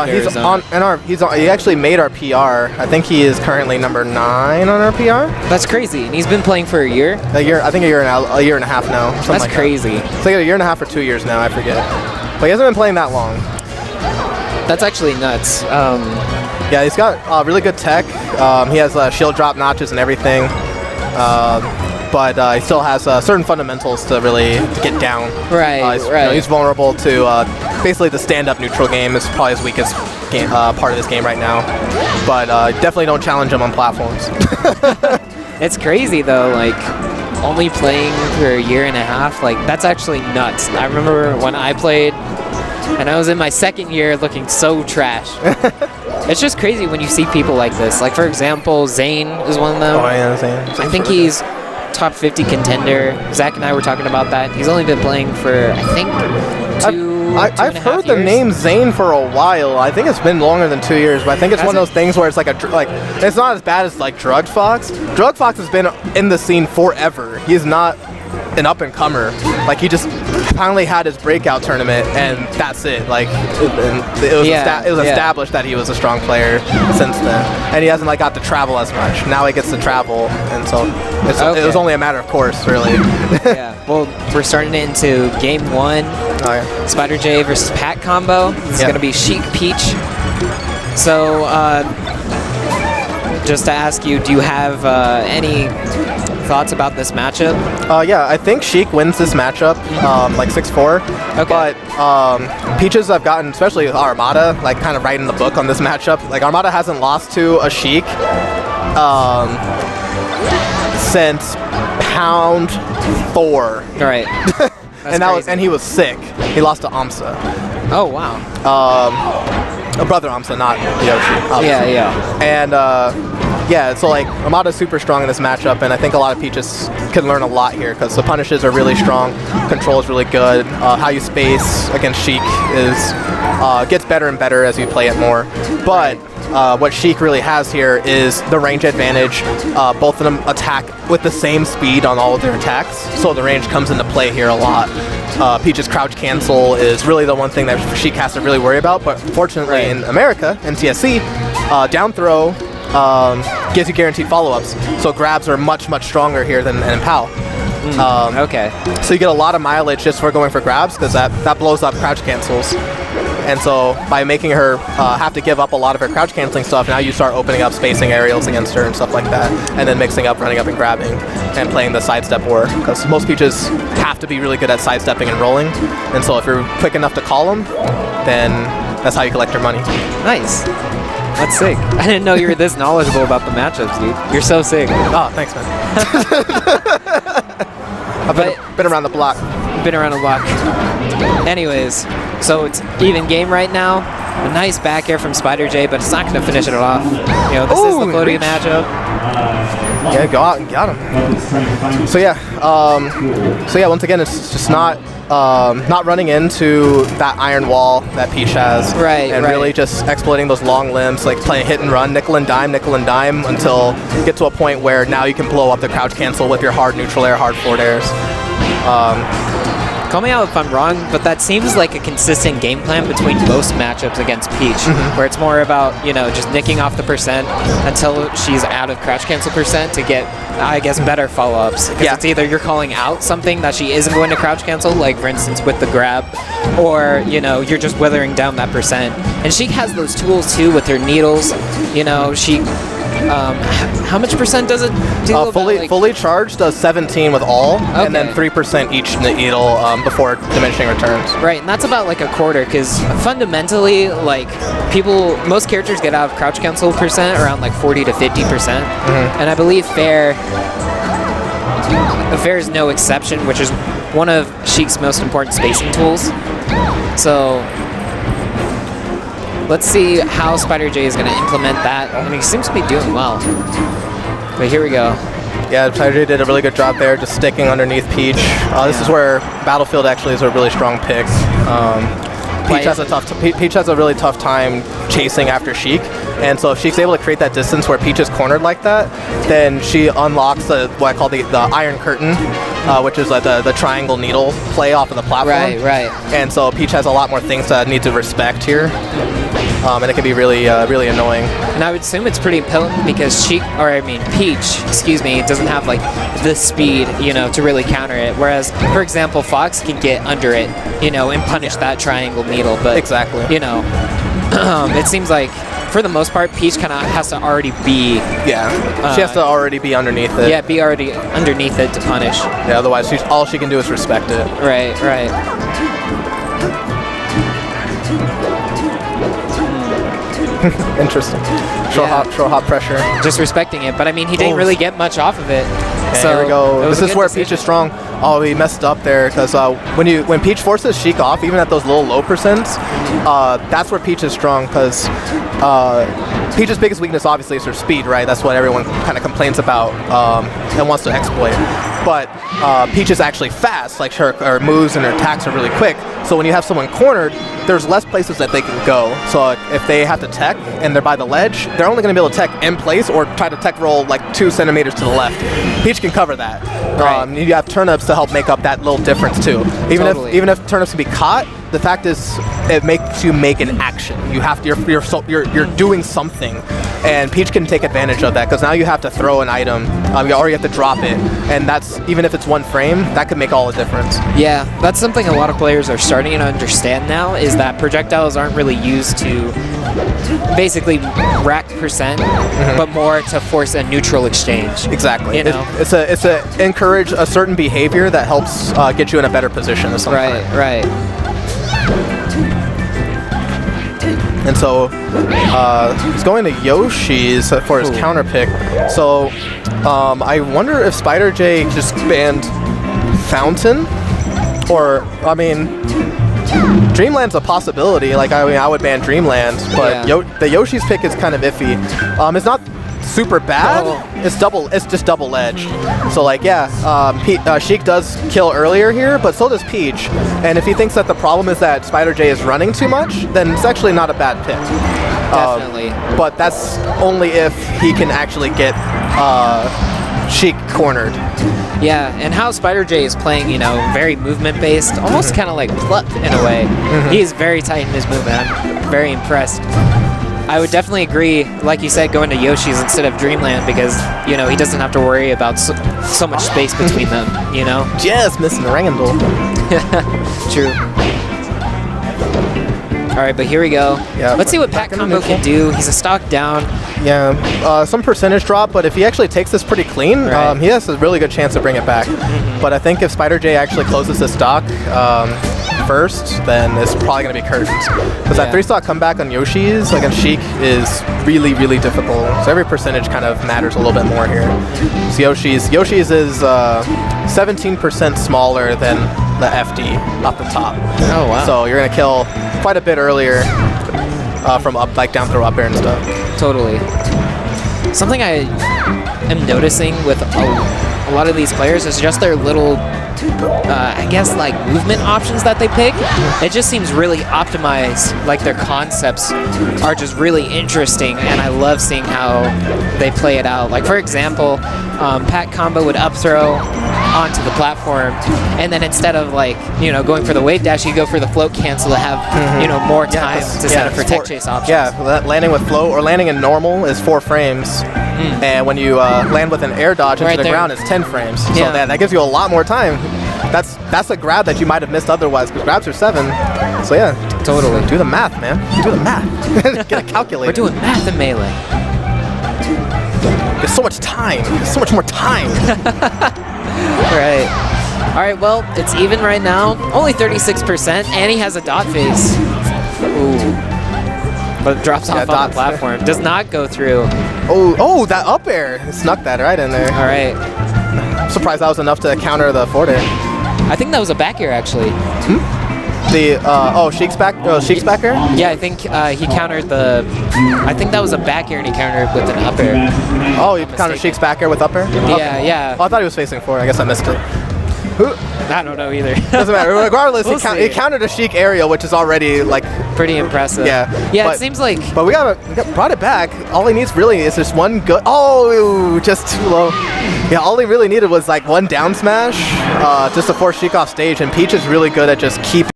He's on he actually made our PR. I think he is currently number 9 on our PR. That's crazy. And he's been playing for a year? I think a year and a half now. That's crazy. It's like a year and a half or 2 years now, I forget. But he hasn't been playing that long. That's actually nuts. Yeah, he's got really good tech. He has shield drop notches and everything. But he still has certain fundamentals to really get down. Right, he's vulnerable to basically the stand-up neutral game is probably his weakest game, part of this game right now. But definitely don't challenge him on platforms. It's crazy though, like only playing for a year and a half, like that's actually nuts. I remember when I played and I was in my 2nd year looking so trash. It's just crazy when you see people like this. Like for example, Zane is one of them. Oh yeah, Zane. I think he's top 50 contender. Zach and I were talking about that. He's only been playing for, I think, I've heard the name Zane for a while. I think it's been longer than 2 years, but I think it's one of those things where it's like it's not as bad as like Drug Fox. Drug Fox has been in the scene forever. He's not an up-and-comer. Like he just finally had his breakout tournament, and that's it. Like it was established that he was a strong player since then, and he hasn't like got to travel as much. Now he gets to travel, and so it was only a matter of course, really. Yeah. Well, we're starting into game 1. SpyderJ versus PatCombo. This is going to be Sheik Peach. So, just to ask you, do you have any thoughts about this matchup? Yeah, I think Sheik wins this matchup, like 6-4. Okay. But Peaches I've gotten, especially with Armada, like kind of right in the book on this matchup. Like Armada hasn't lost to a Sheik since Pound 4. Right. And he was sick. He lost to Amsa. Oh wow. Brother Amsa, not Yoshi. Obviously. Yeah. And yeah, so like Armada's super strong in this matchup, and I think a lot of Peaches can learn a lot here because the punishes are really strong, control is really good. How you space against Sheik gets better and better as you play it more. But what Sheik really has here is the range advantage. Both of them attack with the same speed on all of their attacks, so the range comes into play here a lot. Peach's crouch cancel is really the one thing that Sheik has to really worry about, but fortunately in America, NTSC, down throw gives you guaranteed follow-ups, so grabs are much stronger here than in POW. Okay. So you get a lot of mileage just for going for grabs, because that blows up crouch cancels. And so by making her have to give up a lot of her crouch canceling stuff, now you start opening up spacing aerials against her and stuff like that, and then mixing up, running up and grabbing, and playing the sidestep war. Because most Peaches have to be really good at sidestepping and rolling, and so if you're quick enough to call them, then that's how you collect your money. Nice. That's sick. I didn't know you were this knowledgeable about the matchups, dude. You're so sick. Oh, thanks, man. I've been around the block. Been around the block. Anyways, so it's even game right now. A nice back air from SpyderJ, but it's not going to finish it off. You know, this is the floating matchup. Yeah, go out and got him. So yeah, once again, it's just not running into that iron wall that Peach has, and really just exploiting those long limbs, like playing hit and run, nickel and dime, until you get to a point where now you can blow up the crouch cancel with your hard neutral air, hard forward airs. Call me out if I'm wrong, but that seems like a consistent game plan between most matchups against Peach, where it's more about, you know, just nicking off the percent until she's out of crouch cancel percent to get, I guess, better follow-ups. Because it's either you're calling out something that she isn't going to crouch cancel, like for instance with the grab, or, you know, you're just withering down that percent. And Sheik has those tools too with her needles. You know, she... how much percent does it do? Fully charged does 17 with all, and then 3% each needle before diminishing returns. Right, and that's about like a quarter, because fundamentally, like, most characters get out of crouch cancel percent around like 40 to 50%, and I believe Fair is no exception, which is one of Sheik's most important spacing tools. So let's see how SpyderJ is going to implement that. I mean, he seems to be doing well. But here we go. Yeah, SpyderJ did a really good job there, just sticking underneath Peach. This is where Battlefield actually is a really strong pick. Peach has a really tough time chasing after Sheik, and so if Sheik's able to create that distance where Peach is cornered like that, then she unlocks what I call the Iron Curtain, which is like the triangle needle play off of the platform. Right. And so Peach has a lot more things to need to respect here. And it can be really, really annoying. And I would assume it's pretty potent because Peach, excuse me, doesn't have like the speed, to really counter it. Whereas, for example, Fox can get under it, and punish that triangle needle. But exactly. It seems like for the most part, Peach kind of has to already be. Yeah. She has to already be underneath it. Yeah, be already underneath it to punish. Yeah. Otherwise, all she can do is respect it. Right. Interesting. Show hot pressure. Just respecting it, but I mean, he didn't really get much off of it. Okay, so here we go. This is where decision. Peach is strong. Oh, he messed up there because when Peach forces Sheik off, even at those low percents, that's where Peach is strong because Peach's biggest weakness obviously is her speed, right? That's what everyone kind of complains about and wants to exploit. But Peach is actually fast, like her moves and her attacks are really quick. So when you have someone cornered, there's less places that they can go. So if they have to tech and they're by the ledge, they're only going to be able to tech in place or try to tech roll like 2 centimeters to the left. Peach can cover that. Right. You have turnips to help make up that little difference too. Even if turnips can be caught, the fact is it makes you make an action. You have to, you're doing something, and Peach can take advantage of that because now you have to throw an item or you have to drop it, and that's even if it's 1 frame, that could make all the difference. Yeah, that's something a lot of players are starting to understand now, is that projectiles aren't really used to basically rack percent, but more to force a neutral exchange. Exactly. It's a encourage a certain behavior that helps get you in a better position of some kind. Right. And so he's going to Yoshi's for his counter pick. So I wonder if SpyderJ just banned Fountain, or I mean, Dreamland's a possibility. Like I would ban Dreamland, but the Yoshi's pick is kind of iffy. It's not super bad. It's just double edged. So like Sheik does kill earlier here, but so does Peach. And if he thinks that the problem is that SpyderJ is running too much, then it's actually not a bad pick. Definitely. But that's only if he can actually get Sheik cornered. Yeah, and how SpyderJ is playing, very movement based, almost kind of like Pluck in a way. He is very tight in his movement. I'm very impressed. I would definitely agree, like you said, going to Yoshi's instead of Dreamland because, he doesn't have to worry about so much space between them, Just missing Randall. True. All right, but here we go. Yeah, let's see what PatCombo can do. He's a stock down. Yeah, some percentage drop, but if he actually takes this pretty clean, he has a really good chance to bring it back. But I think if SpyderJ actually closes the stock first, then it's probably going to be curtains. Because that 3-stock comeback on Yoshi's against Sheik is really, really difficult. So every percentage kind of matters a little bit more here. So Yoshi's is 17% smaller than the FD off the top. Oh, wow. So you're going to kill quite a bit earlier from up, like down throw up air and stuff. Totally. Something I am noticing with a lot of these players is just their little, I guess, like movement options that they pick. It just seems really optimized. Like their concepts are just really interesting, and I love seeing how they play it out. Like for example, PatCombo would up throw onto the platform, and then instead of going for the wave dash, you go for the float cancel to have more time to set up for tech chase options. Yeah, that landing with float or landing in normal is 4 frames, and when you land with an air dodge into the ground, it's 10 frames. So that gives you a lot more time. That's a grab that you might have missed otherwise, because grabs are 7. So yeah, totally. Do the math, man. Do the math. Get a calculator. We're doing math in Melee. There's so much time. There's so much more time. Right. All right, well, it's even right now. Only 36%, and he has a dot face. Ooh. But it drops off on the platform. Does not go through. Oh, that up air. It snuck that right in there. All right. I'm surprised that was enough to counter the forward air. I think that was a back air, actually. Sheik's back air? Yeah, I think he countered the... I think that was a back air, and he countered it with an up air. Oh, you countered Sheik's back air with up air? Yeah, yeah. Oh, I thought he was facing forward. I guess I missed it. I don't know either. Doesn't matter. Regardless, We'll it countered a Sheik aerial, which is already like pretty impressive. Yeah. Yeah, but, it seems like. But we brought it back. All he needs really is just one good. Oh, just too low. Yeah, all he really needed was like one down smash, just to force Sheik off stage. And Peach is really good at just keeping